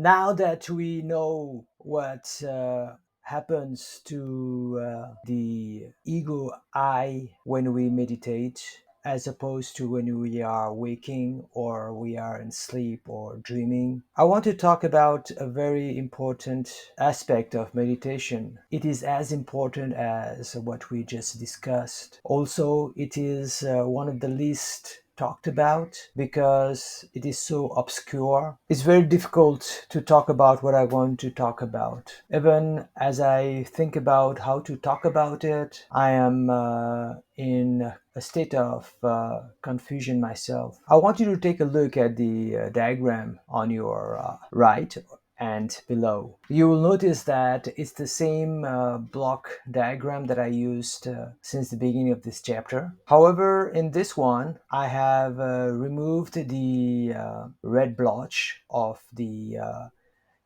Now that we know what happens to the ego I when we meditate, as opposed to when we are waking or we are in sleep or dreaming, I want to talk about a very important aspect of meditation. It is as important as what we just discussed. Also, it is one of the least talked about because it is so obscure. It's very difficult to talk about what I want to talk about. Even as I think about how to talk about it, I am in a state of confusion myself. I want you to take a look at the diagram on your right and below. You will notice that it's the same block diagram that I used since the beginning of this chapter. However, in this one, I have removed the red blotch of the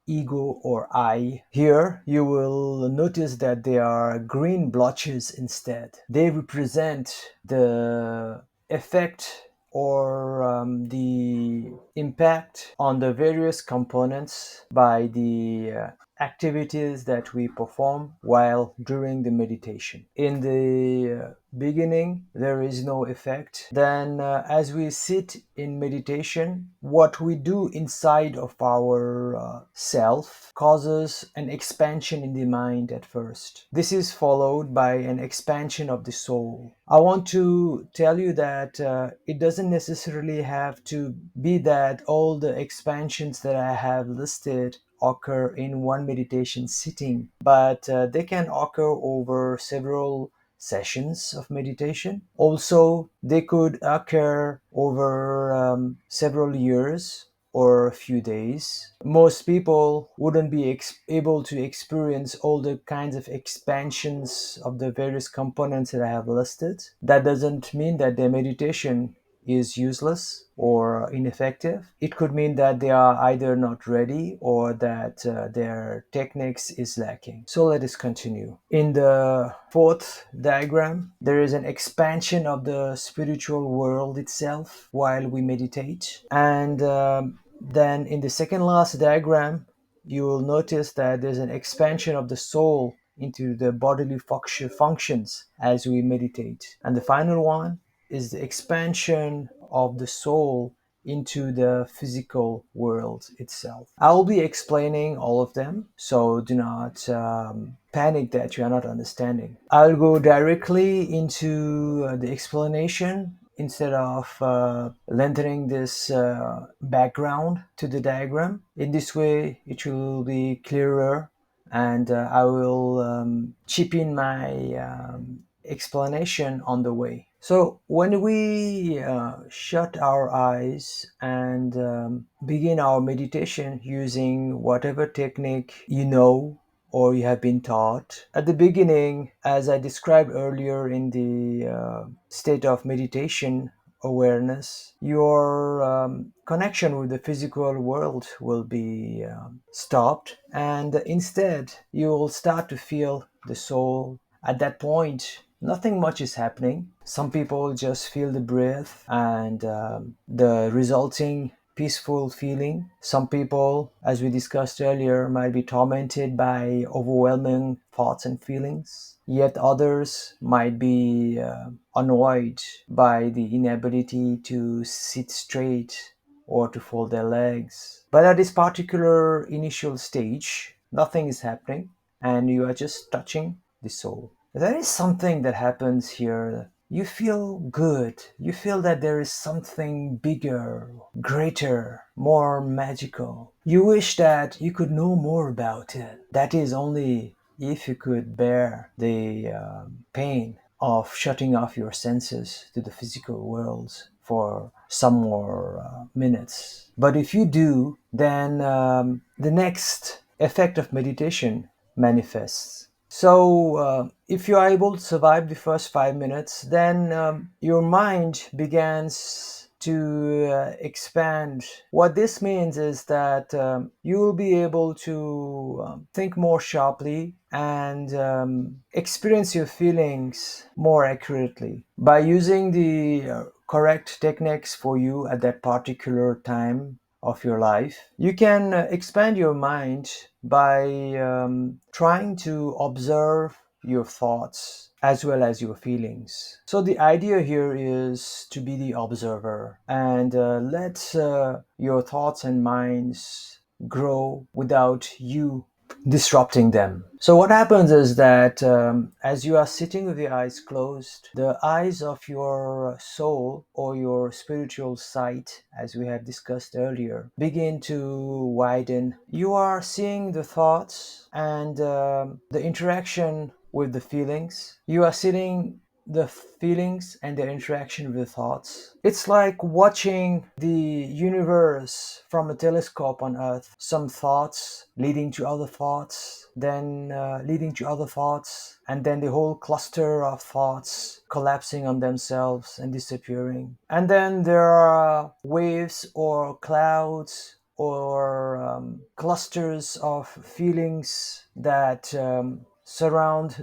ego or I. Here you will notice that there are green blotches instead. They represent the effect or the impact on the various components by the activities that we perform while during the meditation. In the beginning, there is no effect. Then, as we sit in meditation, what we do inside of our self causes an expansion in the mind at first. This is followed by an expansion of the soul. I want to tell you that it doesn't necessarily have to be that all the expansions that I have listed occur in one meditation sitting, but they can occur over several sessions of meditation. Also, they could occur over several years or a few days. Most people wouldn't be able to experience all the kinds of expansions of the various components that I have listed. That doesn't mean that their meditation is useless or ineffective. It could mean that they are either not ready or that their techniques is lacking. So let us continue. In the fourth diagram, there is an expansion of the spiritual world itself while we meditate. And then in the second last diagram, you will notice that there's an expansion of the soul into the bodily functions as we meditate. And the final one is the expansion of the soul into the physical world itself. I'll be explaining all of them, so do not panic that you are not understanding. I'll go directly into the explanation instead of lengthening this background to the diagram. In this way, it will be clearer and I will chip in my explanation on the way. So, when we shut our eyes and begin our meditation using whatever technique you know or you have been taught, at the beginning, as I described earlier in the state of meditation awareness, your connection with the physical world will be stopped, and instead, you will start to feel the soul. At that point, nothing much is happening. Some people just feel the breath and the resulting peaceful feeling. Some people, as we discussed earlier, might be tormented by overwhelming thoughts and feelings. Yet others might be annoyed by the inability to sit straight or to fold their legs. But at this particular initial stage, nothing is happening and you are just touching the soul. There is something that happens here. You feel good. You feel that there is something bigger, greater, more magical. You wish that you could know more about it. That is only if you could bear the pain of shutting off your senses to the physical world for some more minutes. But if you do, then the next effect of meditation manifests. So, if you are able to survive the first 5 minutes, then your mind begins to expand. What this means is that you will be able to think more sharply and experience your feelings more accurately. By using the correct techniques for you at that particular time, of your life. You can expand your mind by trying to observe your thoughts as well as your feelings. So the idea here is to be the observer and let your thoughts and minds grow without you disrupting them. So what happens is that as you are sitting with your eyes closed, the eyes of your soul or your spiritual sight, as we have discussed earlier, begin to widen. You are seeing the thoughts and the interaction with the feelings. You are seeing the feelings and their interaction with thoughts. It's like watching the universe from a telescope on Earth. Some thoughts leading to other thoughts, then leading to other thoughts, and then the whole cluster of thoughts collapsing on themselves and disappearing. And then there are waves or clouds or clusters of feelings that surround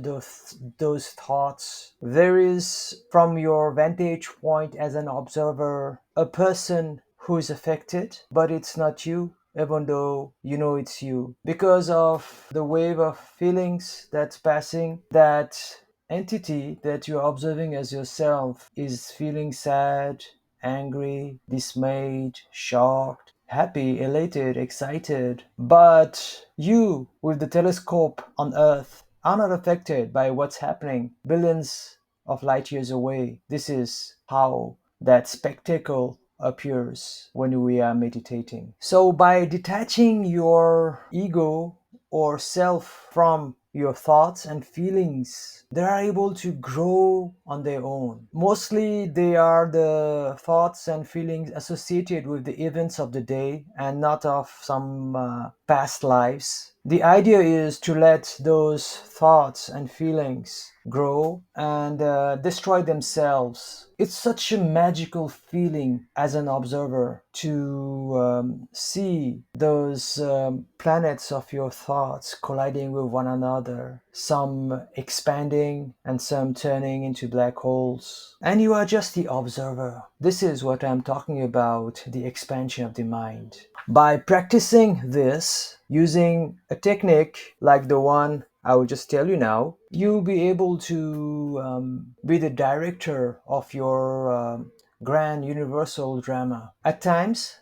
those thoughts. There is, from your vantage point as an observer, a person who is affected, but it's not you, even though you know it's you. Because of the wave of feelings that's passing, that entity that you're observing as yourself is feeling sad, angry, dismayed, shocked, happy, elated, excited. But you, with the telescope on Earth, are not affected by what's happening billions of light years away. This is how that spectacle appears when we are meditating. So, by detaching your ego or self from your thoughts and feelings, they are able to grow on their own. Mostly, they are the thoughts and feelings associated with the events of the day and not of some past lives. The idea is to let those thoughts and feelings grow and destroy themselves. It's such a magical feeling as an observer to see those planets of your thoughts colliding with one another, some expanding and some turning into black holes. And you are just the observer. This is what I'm talking about, the expansion of the mind. By practicing this, using a technique like the one I will just tell you now, you'll be able to be the director of your grand universal drama. At times,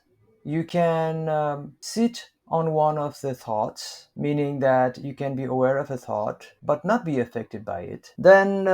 you can sit on one of the thoughts, meaning that you can be aware of a thought but not be affected by it. Then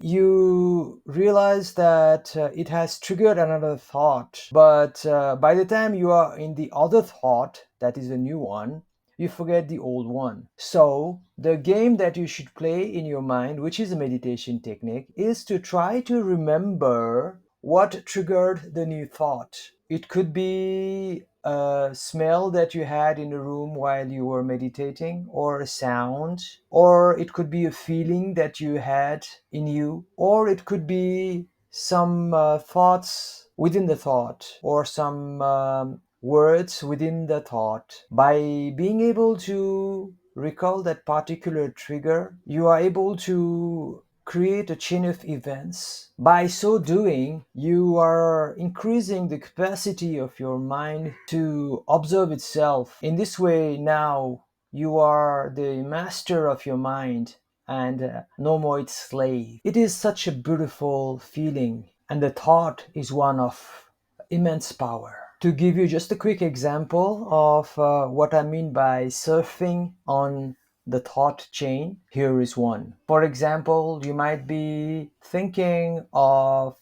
you realize that it has triggered another thought, but by the time you are in the other thought, that is a new one, you forget the old one. So, the game that you should play in your mind, which is a meditation technique, is to try to remember what triggered the new thought. It could be a smell that you had in a room while you were meditating, or a sound, or it could be a feeling that you had in you, or it could be some thoughts within the thought, or some words within the thought. By being able to recall that particular trigger, you are able to create a chain of events. By so doing, you are increasing the capacity of your mind to observe itself. In this way, now you are the master of your mind and no more its slave. It is such a beautiful feeling, and the thought is one of immense power. To give you just a quick example of what I mean by surfing on the thought chain, here is one. For example, you might be thinking of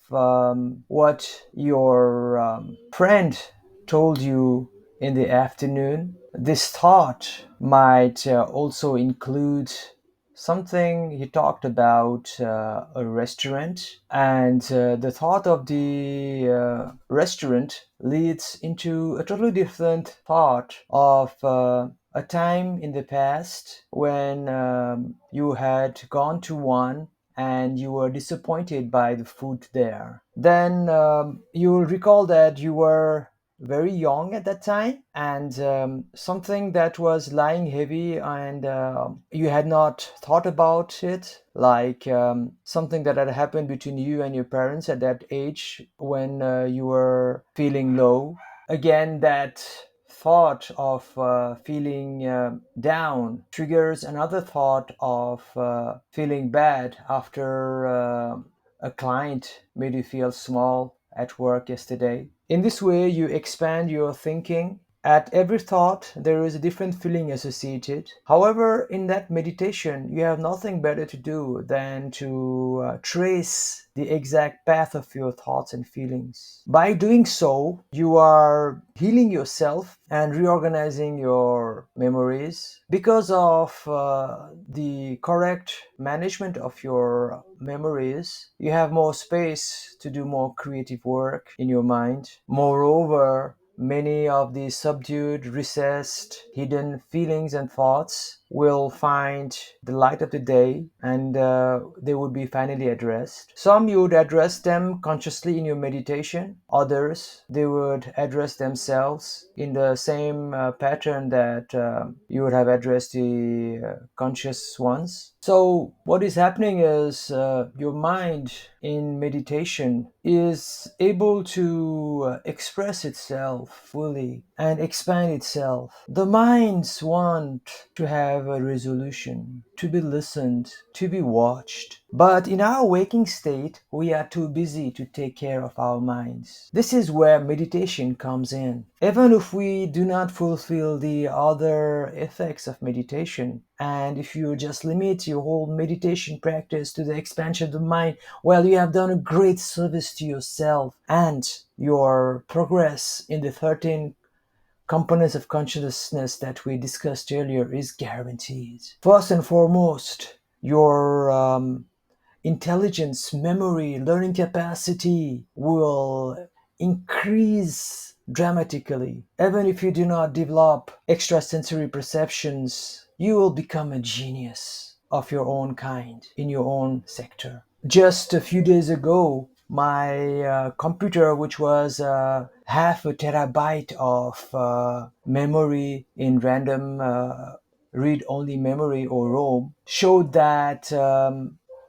what your friend told you in the afternoon. This thought might also include something he talked about a restaurant, and the thought of the restaurant leads into a totally different thought of a time in the past when you had gone to one and you were disappointed by the food there. Then you'll recall that you were very young at that time, and something that was lying heavy and you had not thought about it, like something that had happened between you and your parents at that age when you were feeling low, Again, that thought of feeling down triggers another thought of feeling bad after a client made you feel small at work yesterday. In this way, you expand your thinking. At every thought, there is a different feeling associated. However, in that meditation, you have nothing better to do than to trace the exact path of your thoughts and feelings. By doing so, you are healing yourself and reorganizing your memories. Because of the correct management of your memories, you have more space to do more creative work in your mind. Moreover, many of the subdued, recessed, hidden feelings and thoughts will find the light of the day, and they would be finally addressed. Some you would address them consciously in your meditation, others they would address themselves in the same pattern that you would have addressed the conscious ones. So, what is happening is your mind in meditation is able to express itself fully and expand itself. The minds want to have a resolution, to be listened, to be watched. But in our waking state, we are too busy to take care of our minds. This is where meditation comes in. Even if we do not fulfill the other effects of meditation, and if you just limit your whole meditation practice to the expansion of the mind, well, you have done a great service to yourself, and your progress in the 13 components of consciousness that we discussed earlier is guaranteed. First and foremost, your intelligence, memory, learning capacity will increase dramatically. Even if you do not develop extrasensory perceptions, you will become a genius of your own kind in your own sector. Just a few days ago, my computer, which was half a terabyte of memory in random read only memory or ROM, showed that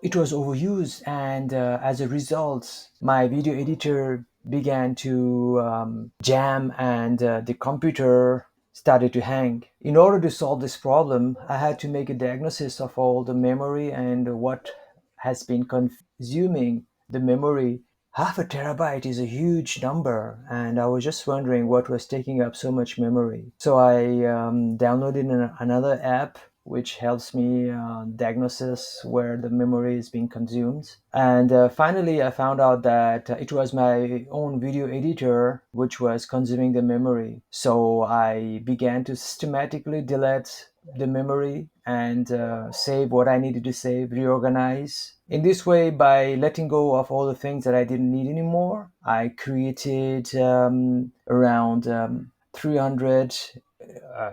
it was overused, and as a result, my video editor began to jam, and the computer started to hang. In order to solve this problem, I had to make a diagnosis of all the memory and what has been consuming the memory. Half a terabyte is a huge number, and I was just wondering what was taking up so much memory. So I downloaded another app which helps me diagnosis where the memory is being consumed. And finally, I found out that it was my own video editor which was consuming the memory. So I began to systematically delete the memory and save what I needed to save, reorganize. In this way, by letting go of all the things that I didn't need anymore, I created around 300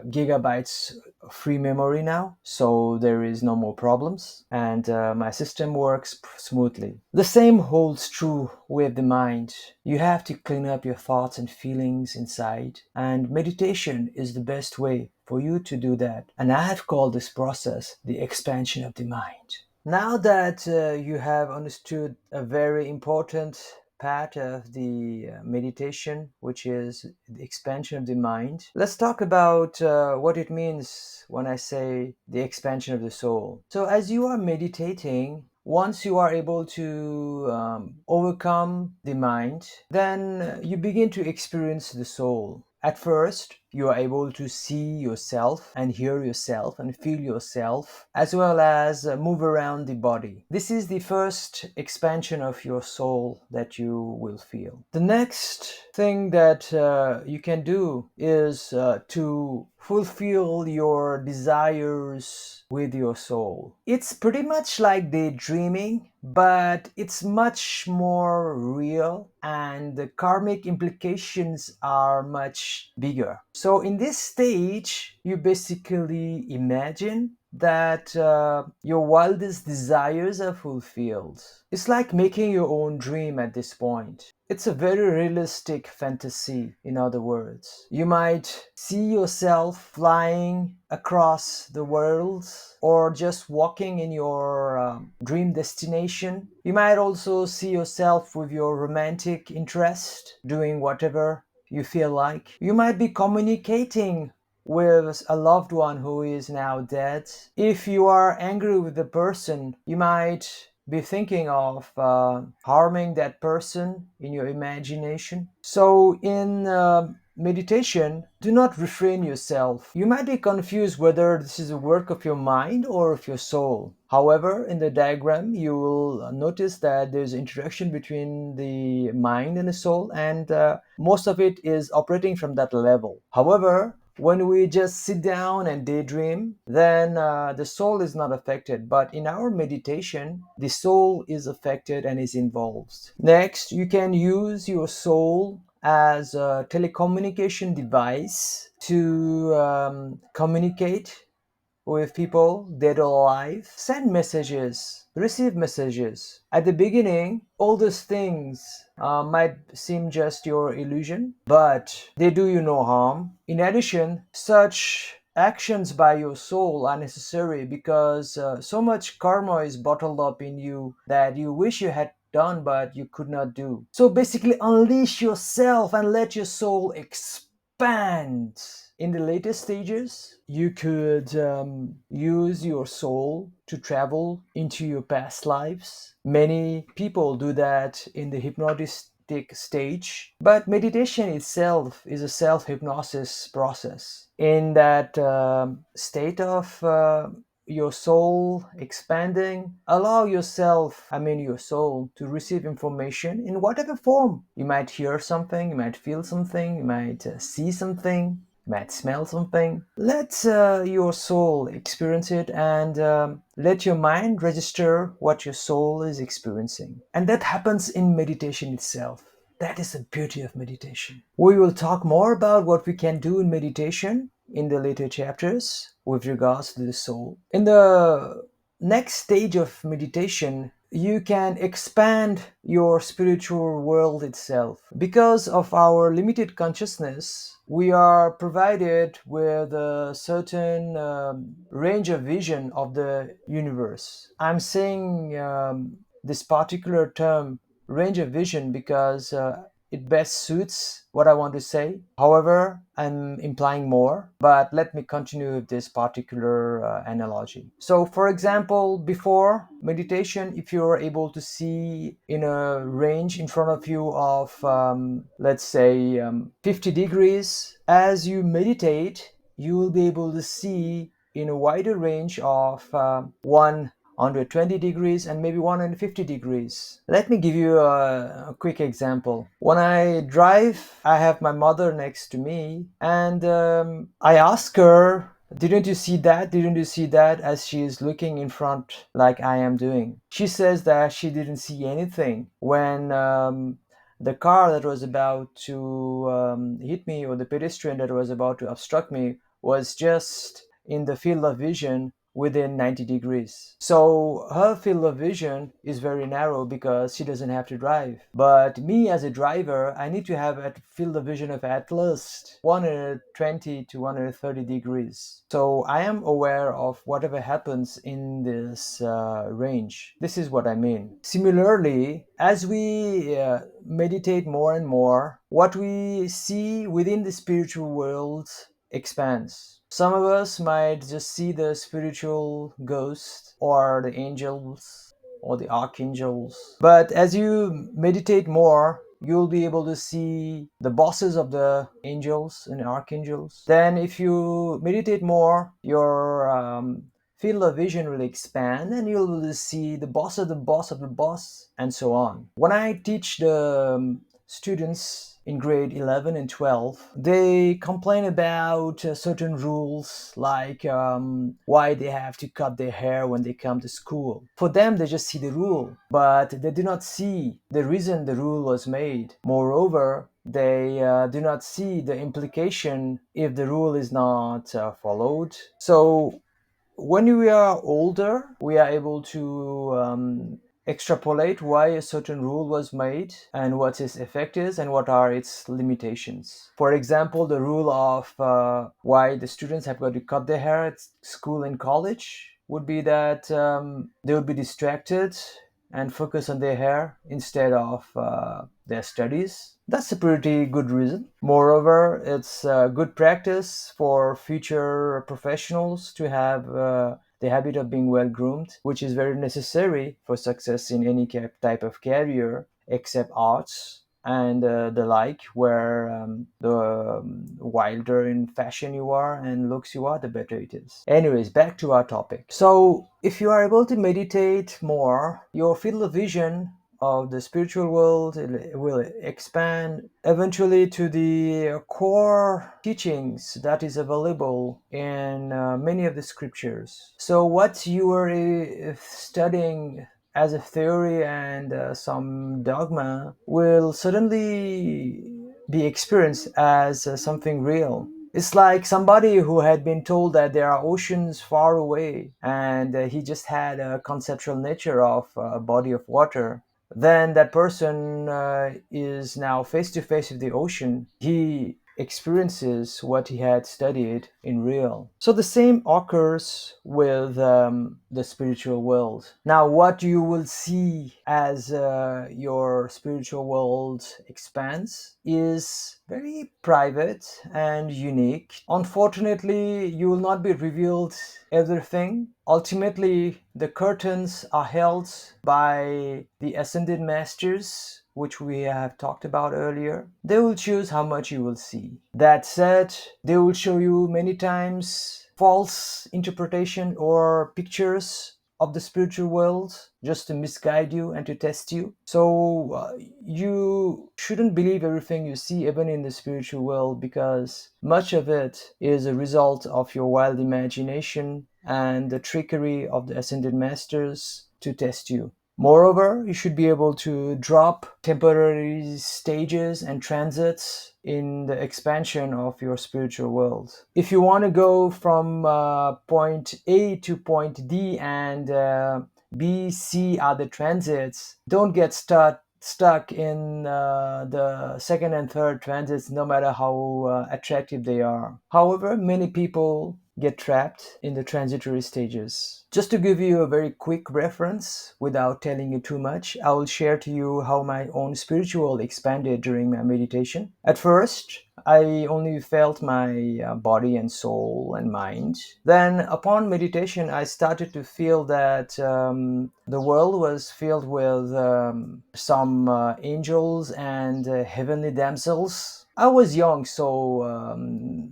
gigabytes free memory now, so there is no more problems, and my system works smoothly. The same holds true with the mind. You have to clean up your thoughts and feelings inside, and meditation is the best way for you to do that. And I have called this process the expansion of the mind. Now that you have understood a very important part of the meditation, which is the expansion of the mind, let's talk about what it means when I say the expansion of the soul. So, as you are meditating, once you are able to overcome the mind, then you begin to experience the soul. At first, you are able to see yourself and hear yourself and feel yourself, as well as move around the body. This is the first expansion of your soul that you will feel. The next thing that you can do is to fulfill your desires with your soul. It's pretty much like daydreaming, but it's much more real, and the karmic implications are much bigger. So, in this stage, you basically imagine that your wildest desires are fulfilled. It's like making your own dream at this point. It's a very realistic fantasy, in other words. You might see yourself flying across the world or just walking in your dream destination. You might also see yourself with your romantic interest doing whatever you feel like. You might be communicating with a loved one who is now dead. If you are angry with the person, you might be thinking of harming that person in your imagination. So, in meditation, do not refrain yourself. You might be confused whether this is a work of your mind or of your soul. However, in the diagram, you will notice that there's interaction between the mind and the soul, and most of it is operating from that level. However, when we just sit down and daydream, then the soul is not affected. But in our meditation, the soul is affected and is involved. Next, you can use your soul as a telecommunication device to communicate with people dead or alive, send messages, receive messages. At the beginning, all those things might seem just your illusion, but they do you no harm. In addition, such actions by your soul are necessary because so much karma is bottled up in you that you wish you had done but you could not do. So basically, unleash yourself and let your soul expand. In the later stages, you could use your soul to travel into your past lives. Many people do that in the hypnotistic stage, but meditation itself is a self hypnosis process. In that state of your soul expanding, allow yourself, I mean your soul, to receive information in whatever form. You might hear something, you might feel something, you might see something, you might smell something. Let your soul experience it, and let your mind register what your soul is experiencing. And that happens in meditation itself. That is the beauty of meditation. We will talk more about what we can do in meditation in the later chapters with regards to the soul. In the next stage of meditation, you can expand your spiritual world itself. Because of our limited consciousness, we are provided with a certain range of vision of the universe. I'm saying this particular term, range of vision, because it best suits what I want to say. However, I'm implying more, but let me continue with this particular analogy. So, for example, before meditation, if you're able to see in a range in front of you of, let's say, 50 degrees, as you meditate, you will be able to see in a wider range of 120 degrees and maybe 150 degrees. Let me give you a quick example. When I drive, I have my mother next to me, and I ask her, didn't you see that? Didn't you see that? As she is looking in front like I am doing. She says that she didn't see anything when the car that was about to hit me, or the pedestrian that was about to obstruct me, was just in the field of vision within 90 degrees. So her field of vision is very narrow because she doesn't have to drive. But me as a driver, I need to have a field of vision of at least 120 to 130 degrees. So I am aware of whatever happens in this range. This is what I mean. Similarly, as we meditate more and more, what we see within the spiritual world expands. Some of us might just see the spiritual ghost or the angels or the archangels. But as you meditate more, you'll be able to see the bosses of the angels and archangels. Then, if you meditate more, your field of vision will expand and you'll be able to see the boss of the boss of the boss, and so on. When I teach the students in grade 11 and 12, they complain about certain rules, like why they have to cut their hair when they come to school. For them, they just see the rule, but they do not see the reason the rule was made. Moreover, they do not see the implication if the rule is not followed. So when we are older, we are able to extrapolate why a certain rule was made and what its effect is and what are its limitations. For example, the rule of why the students have got to cut their hair at school and college would be that they would be distracted and focus on their hair instead of their studies. That's a pretty good reason. Moreover, it's good practice for future professionals to have the habit of being well groomed, which is very necessary for success in any type of career except arts and the like, where the wilder in fashion you are and looks you are, the better it is. Anyways, back to our topic. So, if you are able to meditate more, your field of vision of the spiritual world will expand eventually to the core teachings that is available in many of the scriptures. So what you are studying as a theory and some dogma will suddenly be experienced as something real. It's like somebody who had been told that there are oceans far away and he just had a conceptual nature of a body of water. Then that person is now face to face with the ocean. He experiences what he had studied in real. So the same occurs with the spiritual world. Now, what you will see as your spiritual world expands is very private and unique. Unfortunately, you will not be revealed everything. Ultimately, the curtains are held by the ascended masters, which we have talked about earlier. They will choose how much you will see. That said, they will show you many times false interpretation or pictures of the spiritual world just to misguide you and to test you. So you shouldn't believe everything you see even in the spiritual world, because much of it is a result of your wild imagination and the trickery of the ascended masters to test you. Moreover, you should be able to drop temporary stages and transits in the expansion of your spiritual world. If you want to go from point A to point D and B, C are the transits, don't get stuck in the second and third transits, no matter how attractive they are. However, many people get trapped in the transitory stages. Just to give you a very quick reference without telling you too much, I will share to you how my own spiritual expanded during my meditation. At first, I only felt my body and soul and mind. Then, upon meditation, I started to feel that the world was filled with some angels and heavenly damsels. I was young, so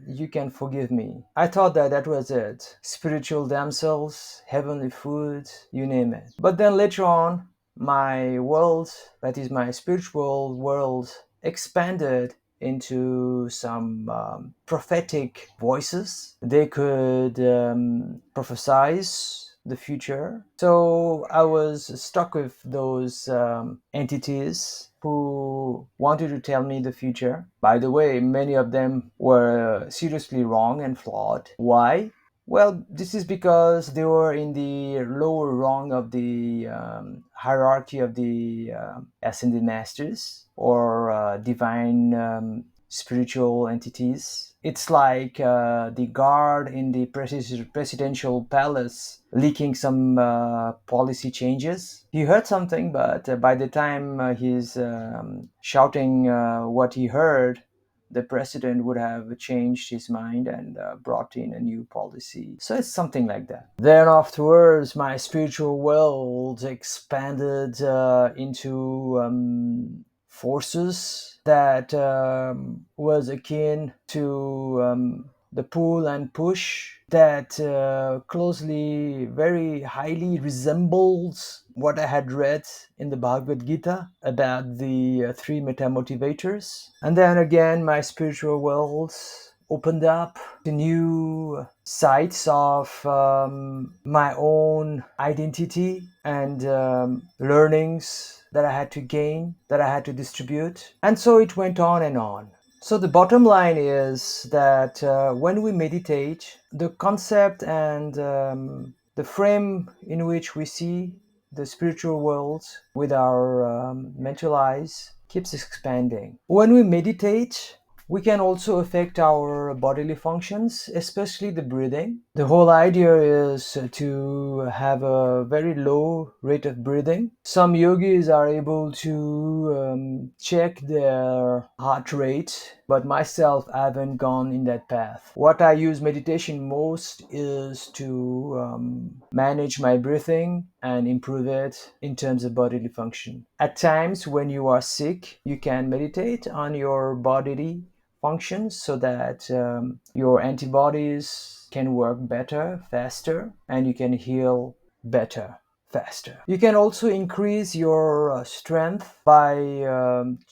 you can forgive me. I thought that that was it. Spiritual damsels, heavenly food, you name it. But then later on, my world, that is my spiritual world, expanded into some prophetic voices. They could prophesize the future. So I was stuck with those entities who wanted to tell me the future. By the way, many of them were seriously wrong and flawed. Why? Well, this is because they were in the lower rung of the hierarchy of the ascended masters or divine spiritual entities. It's like the guard in the presidential palace leaking some policy changes. He heard something, but by the time he's shouting what he heard, the president would have changed his mind and brought in a new policy. So it's something like that. Then afterwards, my spiritual world expanded into forces that was akin to the pull and push that closely, very highly resembles what I had read in the Bhagavad Gita about the three meta motivators. And then again, my spiritual world opened up to new sides of my own identity and learnings that I had to gain, that I had to distribute. And so it went on and on. So the bottom line is that when we meditate, the concept and the frame in which we see the spiritual world with our mental eyes keeps expanding. When we meditate, We can also affect our bodily functions, especially the breathing. The whole idea is to have a very low rate of breathing. Some yogis are able to check their heart rate, but myself, I haven't gone in that path. What I use meditation most is to manage my breathing and improve it in terms of bodily function. At times when you are sick, you can meditate on your bodily functions so that your antibodies can work better, faster, and you can heal better, faster. You can also increase your strength by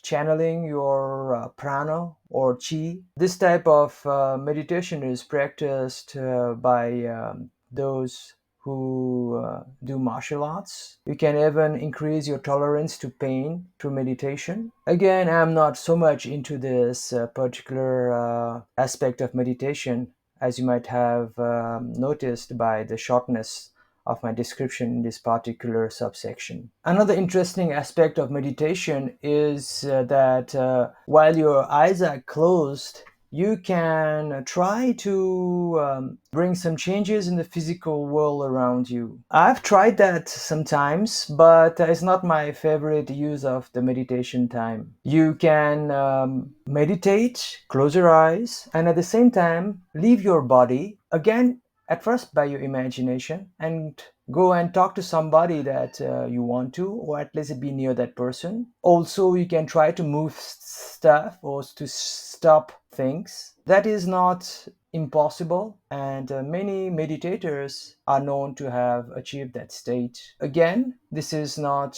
channeling your prana or chi. This type of meditation is practiced by those who do martial arts. You can even increase your tolerance to pain through meditation. Again, I'm not so much into this particular aspect of meditation, as you might have noticed by the shortness of my description in this particular subsection. Another interesting aspect of meditation is that while your eyes are closed, you can try to bring some changes in the physical world around you. I've tried that sometimes, but it's not my favorite use of the meditation time. You can meditate, close your eyes, and at the same time, leave your body again at first by your imagination and go and talk to somebody that you want to, or at least be near that person. Also, you can try to move stuff or to stop things. That is not impossible, and many meditators are known to have achieved that state. Again, this is not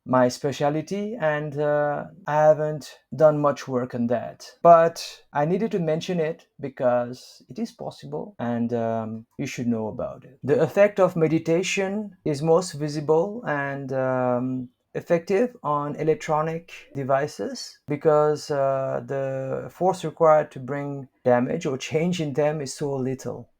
my specialty, and I haven't done much work on that, but I needed to mention it because it is possible, and you should know about it. The effect of meditation is most visible and effective on electronic devices because the force required to bring damage or change in them is so little.